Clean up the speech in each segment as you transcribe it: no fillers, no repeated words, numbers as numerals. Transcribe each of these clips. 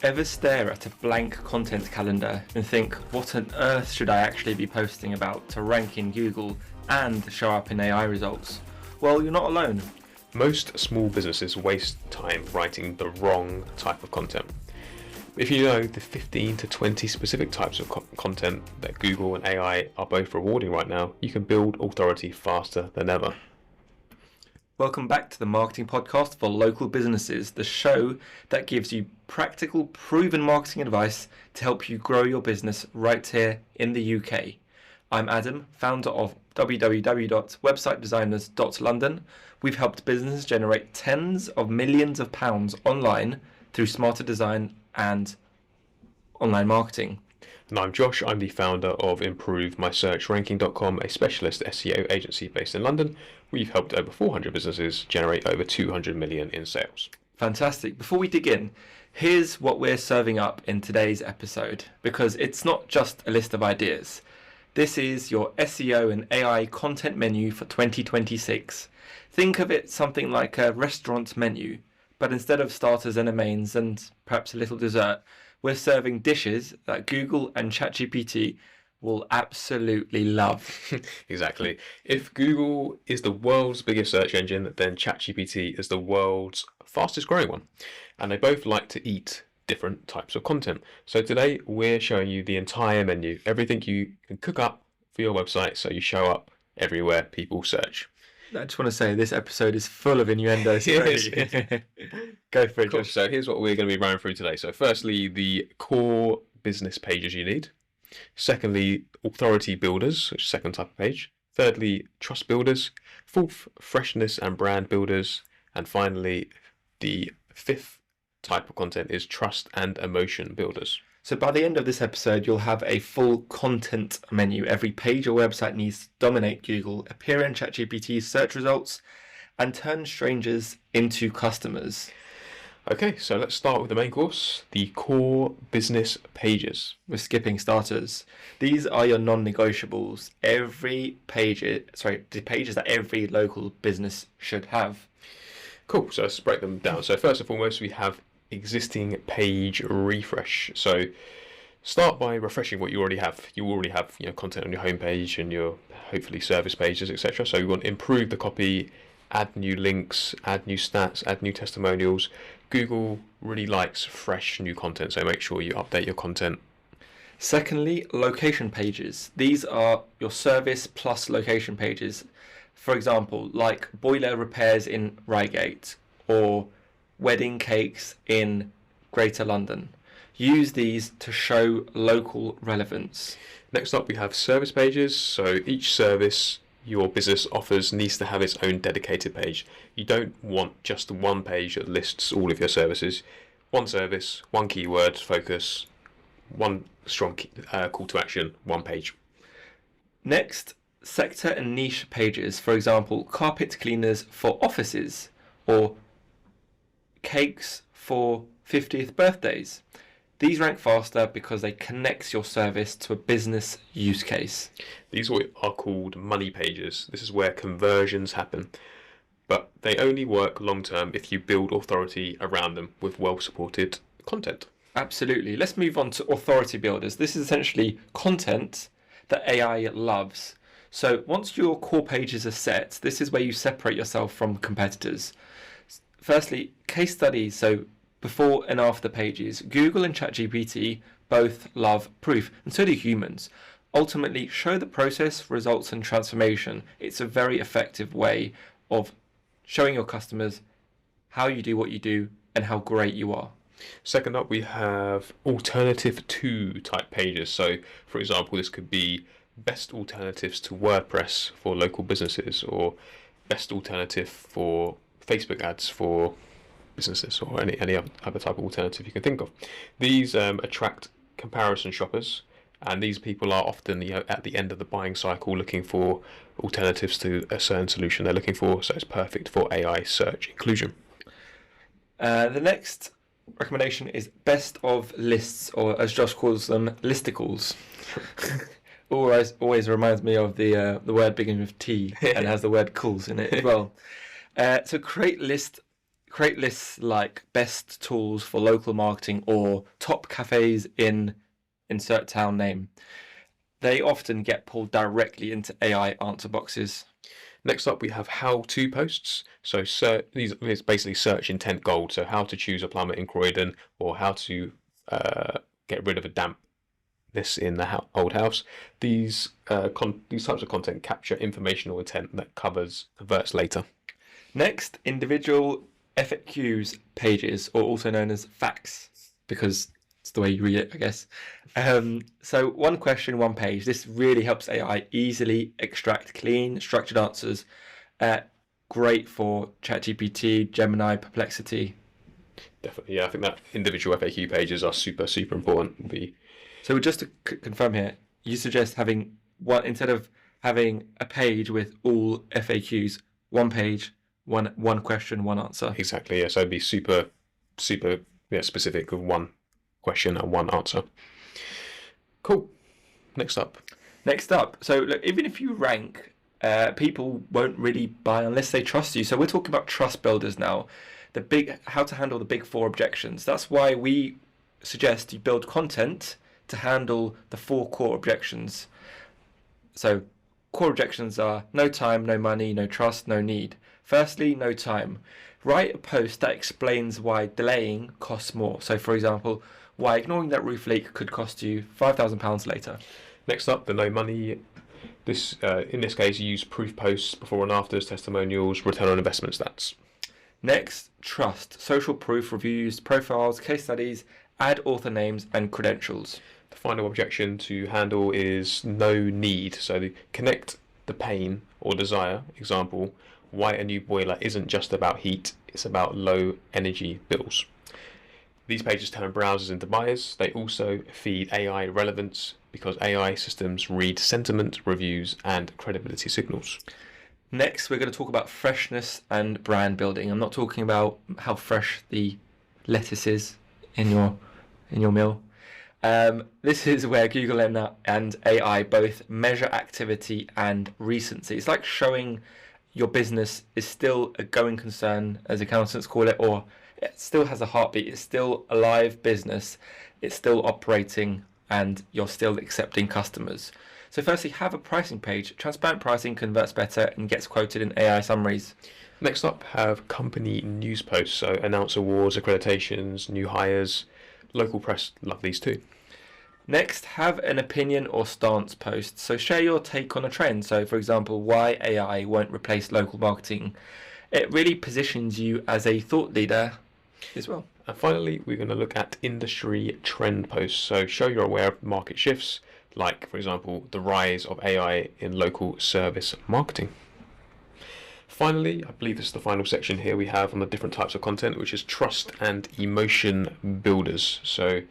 Ever stare at a blank content calendar and think, what on earth should I actually be posting about to rank in Google and show up in AI results? Well, you're not alone. Most small businesses waste time writing the wrong type of content. If you know the 15 to 20 specific types of content that Google and AI are both rewarding right now, you can build authority faster than ever. Welcome back to the Marketing Podcast for Local Businesses, the show that gives you practical, proven marketing advice to help you grow your business right here in the UK. I'm Adam, founder of www.websitedesigners.london. We've helped businesses generate tens of millions of pounds online through smarter design and online marketing. And I'm Josh, I'm the founder of ImproveMySearchRanking.com, a specialist SEO agency based in London. We've helped over 400 businesses generate over 200 million in sales. Fantastic. Before we dig in, here's what we're serving up in today's episode, because it's not just a list of ideas. This is your SEO and AI content menu for 2026. Think of it something like a restaurant menu, but instead of starters and a mains and perhaps a little dessert, we're serving dishes that Google and ChatGPT will absolutely love. Exactly. If Google is the world's biggest search engine, then ChatGPT is the world's fastest growing one. And they both like to eat different types of content. So today we're showing you the entire menu, everything you can cook up for your website so you show up everywhere people search. I just want to say this episode is full of innuendos. Yes. Go for it, Cool. Josh. So here's what we're going to be running through today. So firstly, the core business pages you need. Secondly, authority builders, which is the second type of page. Thirdly, trust builders. Fourth, freshness and brand builders. And finally, the fifth type of content is trust and emotion builders. So by the end of this episode, you'll have a full content menu. Every page or website needs to dominate Google, appear in ChatGPT's search results, and turn strangers into customers. Okay, so let's start with the main course, the core business pages. We're skipping starters. These are your non-negotiables. The pages that every local business should have. Cool, so let's break them down. So first and foremost, we have existing page refresh. So start by refreshing what you already have. You already have content on your homepage and your hopefully service pages, etc. So you want to improve the copy, add new links, add new stats, add new testimonials. Google really likes fresh new content, so make sure you update your content. Secondly, location pages. These are your service plus location pages. For example, like boiler repairs in Reigate or wedding cakes in Greater London. Use these to show local relevance. Next up, we have service pages. So each service your business offers needs to have its own dedicated page. You don't want just one page that lists all of your services. One service, one keyword focus, one strong call to action, one page. Next, sector and niche pages. For example, carpet cleaners for offices or cakes for 50th birthdays. These rank faster because they connect your service to a business use case. These are called money pages. This is where conversions happen. But they only work long term if you build authority around them with well-supported content. Absolutely. Let's move on to authority builders. This is essentially content that AI loves. So once your core pages are set, this is where you separate yourself from competitors. Firstly, case studies. So before and after pages. Google and ChatGPT both love proof, and so do humans. Ultimately, show the process, results, and transformation. It's a very effective way of showing your customers how you do what you do and how great you are. Second up, we have alternative to type pages. So, for example, this could be best alternatives to WordPress for local businesses, or best alternative for Facebook ads for businesses, or any other type of alternative you can think of. These attract comparison shoppers, and these people are often at the end of the buying cycle looking for alternatives to a certain solution they're looking for, so it's perfect for AI search inclusion. The next recommendation is best of lists, or as Josh calls them, listicles. Always reminds me of the word beginning with T and has the word "cools" in it as well. So create create lists like best tools for local marketing or top cafes in insert town name. They often get pulled directly into AI answer boxes. Next up, we have how-to posts. So these is basically search intent gold. So how to choose a plumber in Croydon, or how to get rid of a dampness in the old house. These types of content capture informational intent that covers converts later. Next, individual FAQs pages, or also known as facts, because it's the way you read it, I guess. So one question, one page. This really helps AI easily extract clean, structured answers. Great for ChatGPT, Gemini, Perplexity. Definitely, yeah. I think that individual FAQ pages are super, super important. So just to confirm here, you suggest having one, instead of having a page with all FAQs, one page, one question, one answer. Exactly, yeah. So it'd be super, super specific with one question and one answer. Cool. Next up. So look, even if you rank, people won't really buy unless they trust you. So we're talking about trust builders now. How to handle the big four objections. That's why we suggest you build content to handle the 4 core objections. So core objections are no time, no money, no trust, no need. Firstly, no time. Write a post that explains why delaying costs more. So for example, why ignoring that roof leak could cost you £5,000 later. Next up, the no money. In this case, use proof posts, before and afters, testimonials, return on investment stats. Next, trust. Social proof, reviews, profiles, case studies, add author names and credentials. The final objection to handle is no need. So connect the pain or desire. Example, why a new boiler isn't just about heat, it's about low energy bills. These pages turn browsers into buyers. They also feed AI relevance because AI systems read sentiment, reviews, and credibility signals. Next, we're going to talk about freshness and brand building. I'm not talking about how fresh the lettuce is in your meal. This is where Google and AI both measure activity and recency. It's like showing your business is still a going concern, as accountants call it, or it still has a heartbeat. It's still a live business. It's still operating, and you're still accepting customers. So firstly, have a pricing page. Transparent pricing converts better and gets quoted in AI summaries. Next up, have company news posts. So announce awards, accreditations, new hires. Local press love these too. Next, have an opinion or stance post. So share your take on a trend. So for example, why AI won't replace local marketing. It really positions you as a thought leader as well. And finally, we're going to look at industry trend posts. So show you're aware of market shifts, like, for example, the rise of AI in local service marketing. Finally, I believe this is the final section here we have on the different types of content, which is trust and emotion builders. So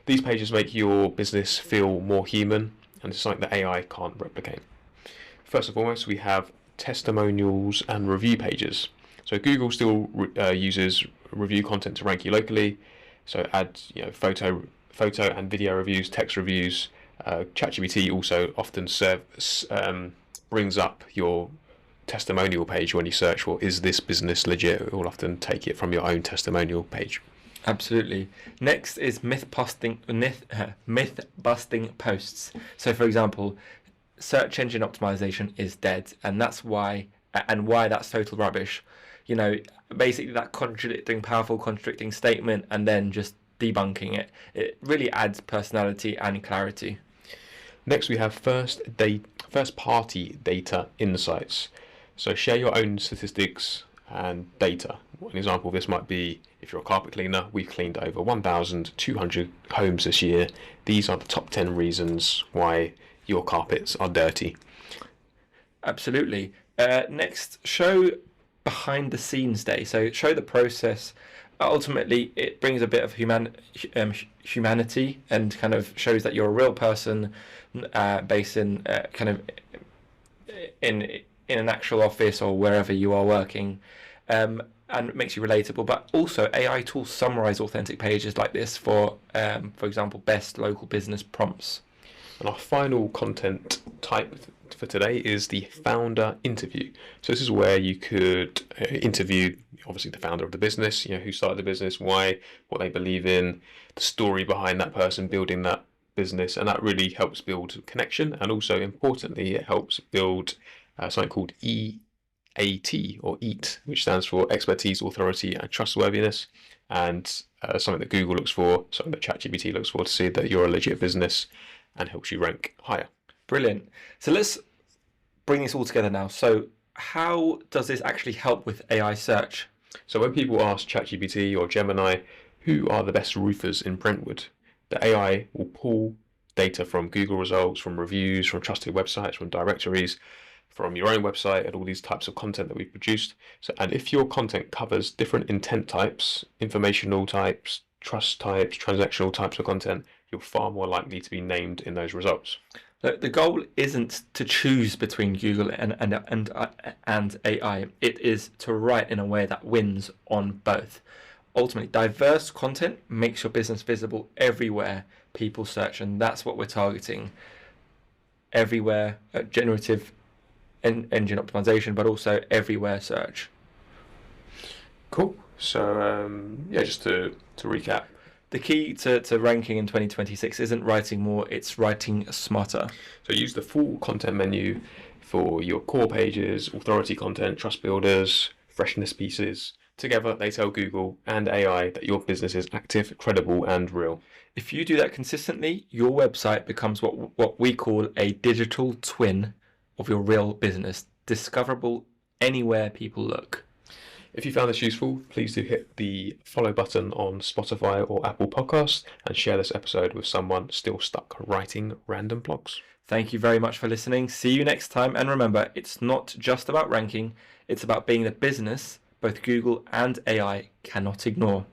these pages make your business feel more human, and it's something that AI can't replicate. First and foremost, we have testimonials and review pages. So Google still uses review content to rank you locally. So add photo and video reviews, text reviews. ChatGPT also often brings up your testimonial page when you search for "is this business legit?" It will often take it from your own testimonial page. Absolutely. Next is myth busting posts. So for example, search engine optimization is dead, and why that's total rubbish. Basically that powerful contradicting statement and then just debunking it. It really adds personality and clarity. Next, we have first-party data insights. So share your own statistics and data. An example of this might be, if you're a carpet cleaner, we've cleaned over 1,200 homes this year. These are the top 10 reasons why your carpets are dirty. Absolutely. Next, show behind the scenes day. So show the process. Ultimately, it brings a bit of humanity and kind of shows that you're a real person based in in an actual office or wherever you are working, and it makes you relatable. But also, AI tools summarize authentic pages like this for example, best local business prompts. And our final content type for today is the founder interview. So this is where you could interview, obviously, the founder of the business, who started the business, why, what they believe in, the story behind that person building that business, and that really helps build connection. And also, importantly, it helps build something called EAT or EAT, which stands for expertise, authority, and trustworthiness. And something that Google looks for, something that ChatGPT looks for, to see that you're a legit business and helps you rank higher. Brilliant. So let's bring this all together now. So how does this actually help with AI search? So when people ask ChatGPT or Gemini, who are the best roofers in Brentwood, the AI will pull data from Google results, from reviews, from trusted websites, from directories, from your own website, and all these types of content that we've produced. So, and if your content covers different intent types, informational types, trust types, transactional types of content, you're far more likely to be named in those results. The goal isn't to choose between Google and AI. It is to write in a way that wins on both. Ultimately, diverse content makes your business visible everywhere people search, and that's what we're targeting. Everywhere, generative engine optimization, but also everywhere search. Cool. So just to recap, the key to ranking in 2026 isn't writing more, it's writing smarter. So use the full content menu for your core pages, authority content, trust builders, freshness pieces. Together, they tell Google and AI that your business is active, credible, and real. If you do that consistently, your website becomes what we call a digital twin of your real business, discoverable anywhere people look. If you found this useful, please do hit the follow button on Spotify or Apple Podcasts and share this episode with someone still stuck writing random blogs. Thank you very much for listening. See you next time. And remember, it's not just about ranking, it's about being the business both Google and AI cannot ignore.